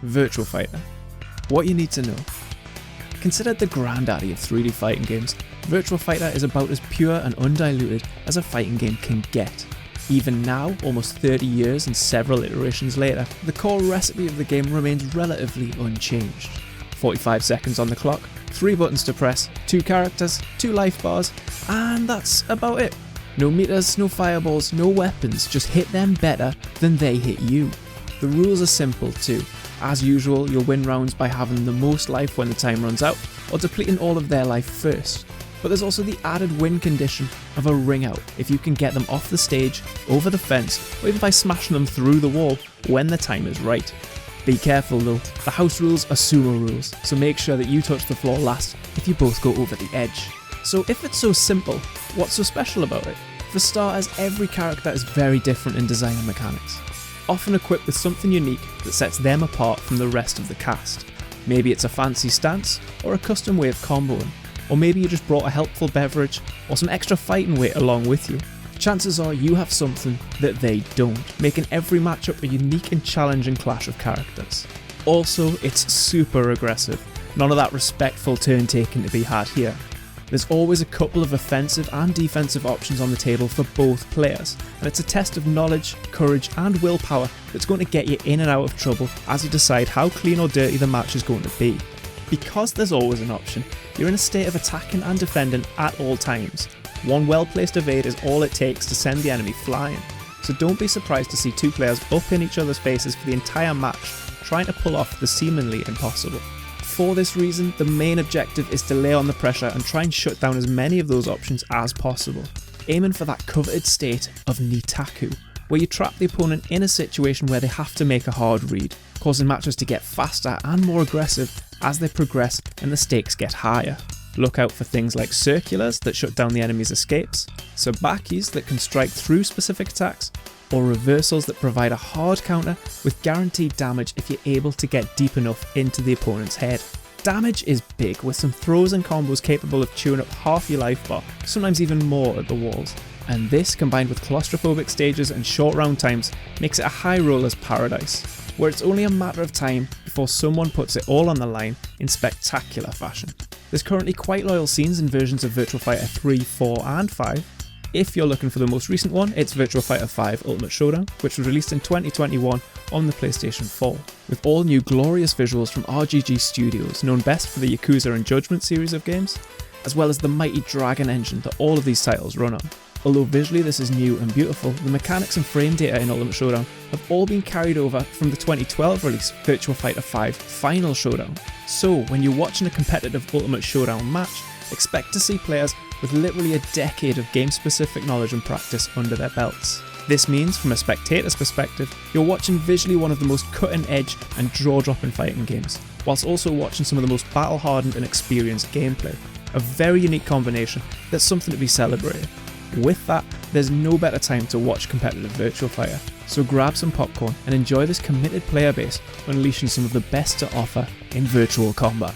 Virtua Fighter. What you need to know. Considered the granddaddy of 3D fighting games, Virtua Fighter is about as pure and undiluted as a fighting game can get. Even now, almost 30 years and several iterations later, the core recipe of the game remains relatively unchanged. 45 seconds on the clock, 3 buttons to press, 2 characters, 2 life bars, and that's about it. No meters, no fireballs, no weapons, just hit them better than they hit you. The rules are simple too. As usual, you'll win rounds by having the most life when the time runs out, or depleting all of their life first. But there's also the added win condition of a ring out if you can get them off the stage, over the fence, or even by smashing them through the wall when the time is right. Be careful though, the house rules are sumo rules, so make sure that you touch the floor last if you both go over the edge. So if it's so simple, what's so special about it? For starters, every character is very different in design and mechanics, often equipped with something unique that sets them apart from the rest of the cast. Maybe it's a fancy stance, or a custom way of comboing, or maybe you just brought a helpful beverage, or some extra fighting weight along with you. Chances are you have something that they don't, making every matchup a unique and challenging clash of characters. Also, it's super aggressive, none of that respectful turn taking to be had here. There's always a couple of offensive and defensive options on the table for both players, and it's a test of knowledge, courage and willpower that's going to get you in and out of trouble as you decide how clean or dirty the match is going to be. Because there's always an option, you're in a state of attacking and defending at all times. One well-placed evade is all it takes to send the enemy flying, so don't be surprised to see 2 players up in each other's faces for the entire match, trying to pull off the seemingly impossible. For this reason, the main objective is to lay on the pressure and try and shut down as many of those options as possible, aiming for that coveted state of Nitaku, where you trap the opponent in a situation where they have to make a hard read, causing matches to get faster and more aggressive as they progress and the stakes get higher. Look out for things like circulars that shut down the enemy's escapes, sabakis that can strike through specific attacks, or reversals that provide a hard counter with guaranteed damage if you're able to get deep enough into the opponent's head. Damage is big, with some throws and combos capable of chewing up half your life bar, sometimes even more at the walls. And this, combined with claustrophobic stages and short round times, makes it a high roller's paradise, where it's only a matter of time before someone puts it all on the line in spectacular fashion. There's currently quite loyal scenes in versions of Virtua Fighter 3, 4 and 5. If you're looking for the most recent one, it's Virtua Fighter 5 Ultimate Showdown, which was released in 2021 on the PlayStation 4, with all new glorious visuals from RGG Studios, known best for the Yakuza and Judgment series of games, as well as the mighty Dragon engine that all of these titles run on. Although visually this is new and beautiful, the mechanics and frame data in Ultimate Showdown have all been carried over from the 2012 release Virtua Fighter 5 Final Showdown. So when you're watching a competitive Ultimate Showdown match, expect to see players with literally a decade of game-specific knowledge and practice under their belts. This means, from a spectator's perspective, you're watching visually one of the most cutting-edge and jaw-dropping fighting games, whilst also watching some of the most battle-hardened and experienced gameplay. A very unique combination that's something to be celebrated. With that, there's no better time to watch competitive Virtua Fighter, so grab some popcorn and enjoy this committed player base unleashing some of the best to offer in virtual combat.